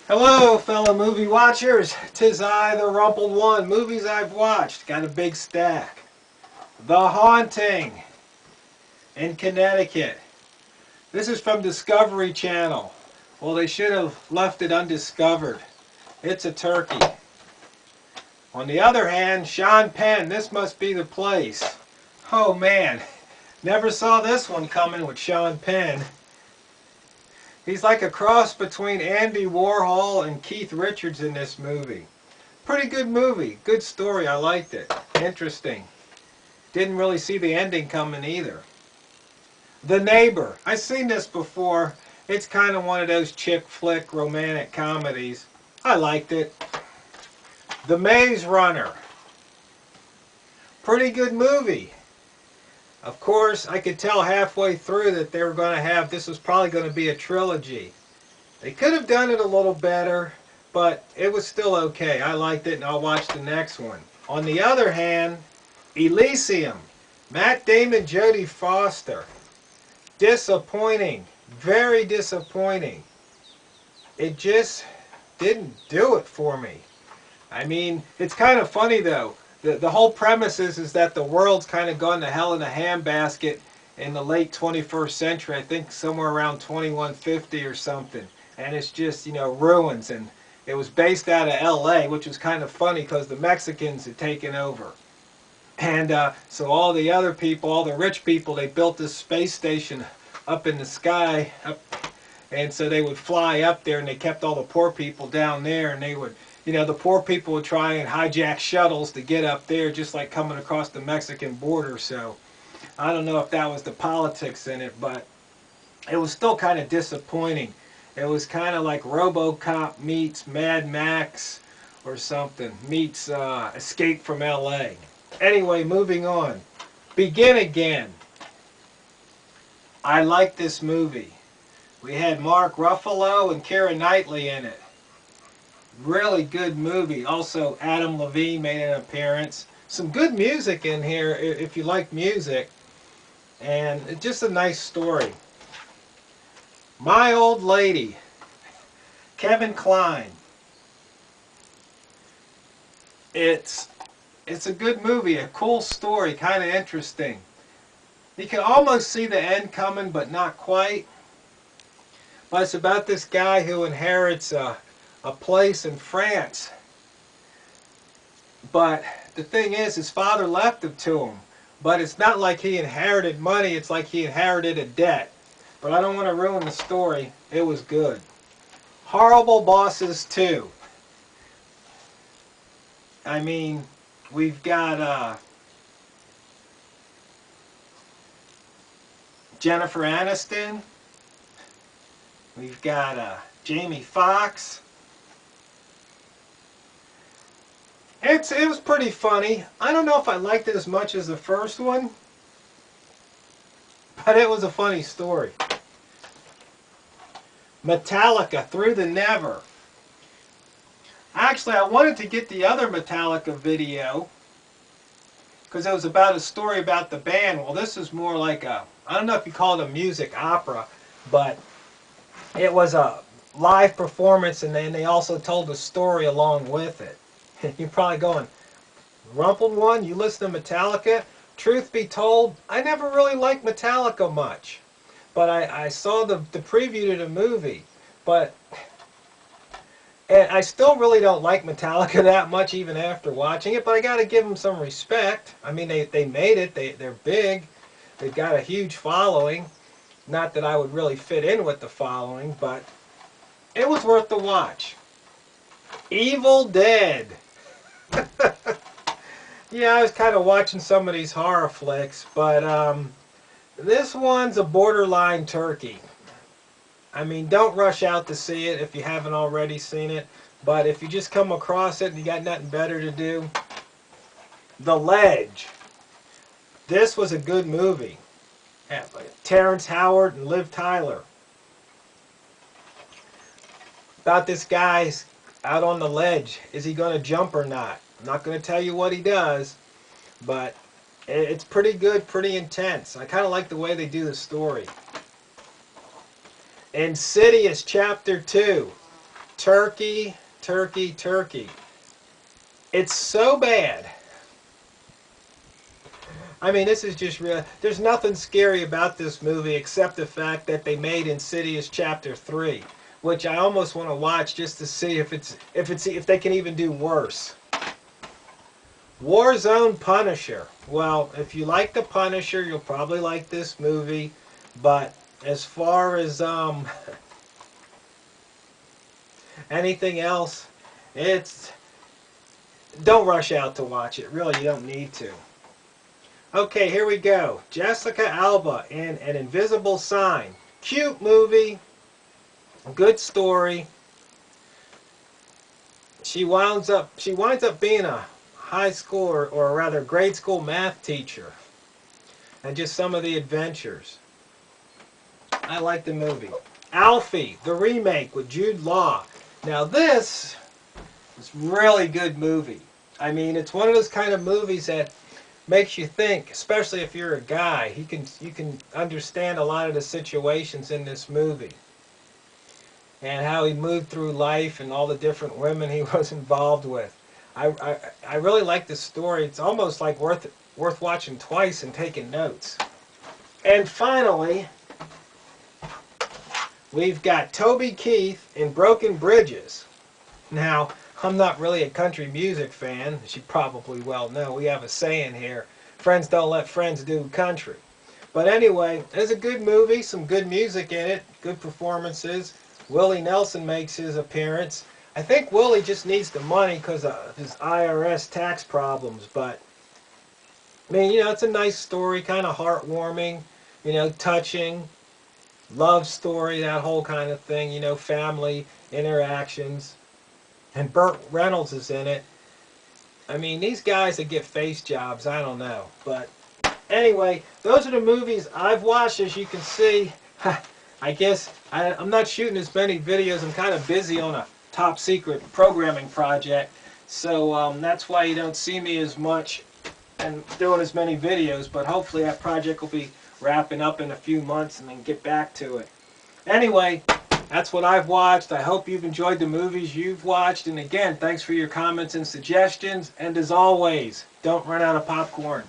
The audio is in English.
Hello, fellow movie watchers. 'Tis I, the Rumpled One. Movies I've watched. Got a big stack. The Haunting in Connecticut. This is from Discovery Channel. Well, they should have left it undiscovered. It's a turkey. On the other hand, Sean Penn. This must be the place. Oh, man. Never saw this one coming with Sean Penn. He's like a cross between Andy Warhol and Keith Richards in this movie. Pretty good movie. Good story. I liked it. Interesting. Didn't really see the ending coming either. The Neighbor. I've seen this before. It's kind of one of those chick flick romantic comedies. I liked it. The Maze Runner. Pretty good movie. Of course, I could tell halfway through that they were going to have, this was probably going to be a trilogy. They could have done it a little better, but it was still okay. I liked it, and I'll watch the next one. On the other hand, Elysium. Matt Damon, Jodie Foster. Disappointing. Very disappointing. It just didn't do it for me. I mean, it's kind of funny, though. The whole premise is that the world's kind of gone to hell in a handbasket in the late 21st century. I think somewhere around 2150 or something. And it's just, you know, ruins. And it was based out of LA, which was kind of funny because the Mexicans had taken over. And so all the other people, all the rich people, they built this space station up in the sky. And so they would fly up there, and they kept all the poor people down there, and they would, you know, the poor people would try and hijack shuttles to get up there, just like coming across the Mexican border. So I don't know if that was the politics in it, but it was still kind of disappointing. It was kind of like RoboCop meets Mad Max or something, meets Escape from LA. Anyway, moving on. Begin Again. I like this movie. We had Mark Ruffalo and Keira Knightley in it. Really good movie. Also, Adam Levine made an appearance. Some good music in here if you like music. And just a nice story. My Old Lady. Kevin Kline. It's a good movie. A cool story. Kind of interesting. You can almost see the end coming, but not quite. But it's about this guy who inherits a place in France. But the thing is, his father left it to him. But it's not like he inherited money, it's like he inherited a debt. But I don't want to ruin the story. It was good. Horrible Bosses 2. I mean, we've got Jennifer Aniston. We've got Jamie Foxx. It was pretty funny. I don't know if I liked it as much as the first one, but it was a funny story. Metallica, Through the Never. Actually, I wanted to get the other Metallica video because it was about a story about the band. Well, this is more like I don't know if you call it a music opera, but it was a live performance, and then they also told a story along with it. You're probably going, Rumpled One, you listen to Metallica? Truth be told, I never really liked Metallica much. But I saw the preview to the movie. And I still really don't like Metallica that much even after watching it, but I got to give them some respect. I mean, they made it. They're big. They've got a huge following. Not that I would really fit in with the following, but it was worth the watch. Evil Dead. Yeah, I was kind of watching some of these horror flicks, but this one's a borderline turkey. I mean, don't rush out to see it if you haven't already seen it, but if you just come across it and you got nothing better to do. The Ledge. This was a good movie. Yeah, Terrence Howard and Liv Tyler. About this guy's out on the ledge. Is he going to jump or not? I'm not going to tell you what he does, but it's pretty good, pretty intense. I kind of like the way they do the story. Insidious Chapter 2. Turkey, turkey, turkey. It's so bad. I mean, this is just real. There's nothing scary about this movie except the fact that they made Insidious Chapter 3, which I almost want to watch just to see if they can even do worse. Warzone Punisher. Well, if you like the Punisher, you'll probably like this movie. But as far as anything else, don't rush out to watch it. Really, you don't need to. Okay, here we go. Jessica Alba in An Invisible Sign. Cute movie. Good story. She winds up being a high school or rather grade school math teacher. And just some of the adventures. I like the movie. Alfie, the remake with Jude Law. Now this is a really good movie. I mean, it's one of those kind of movies that makes you think, especially if you're a guy. You can understand a lot of the situations in this movie. And how he moved through life and all the different women he was involved with. I really like this story. It's almost like worth watching twice and taking notes. And finally, we've got Toby Keith in Broken Bridges. Now, I'm not really a country music fan, as you probably well know. We have a saying here, friends don't let friends do country. But anyway, it's a good movie, some good music in it, good performances. Willie Nelson makes his appearance. I think Willie just needs the money because of his IRS tax problems, but I mean, you know, it's a nice story, kind of heartwarming, you know, touching, love story, that whole kind of thing, you know, family interactions. And Burt Reynolds is in it. I mean, these guys that get face jobs, I don't know. But anyway, those are the movies I've watched. As you can see, I guess I'm not shooting as many videos. I'm kind of busy on a top secret programming project. So that's why you don't see me as much and doing as many videos. But hopefully that project will be wrapping up in a few months and then get back to it. Anyway, that's what I've watched. I hope you've enjoyed the movies you've watched. And again, thanks for your comments and suggestions. And as always, don't run out of popcorn.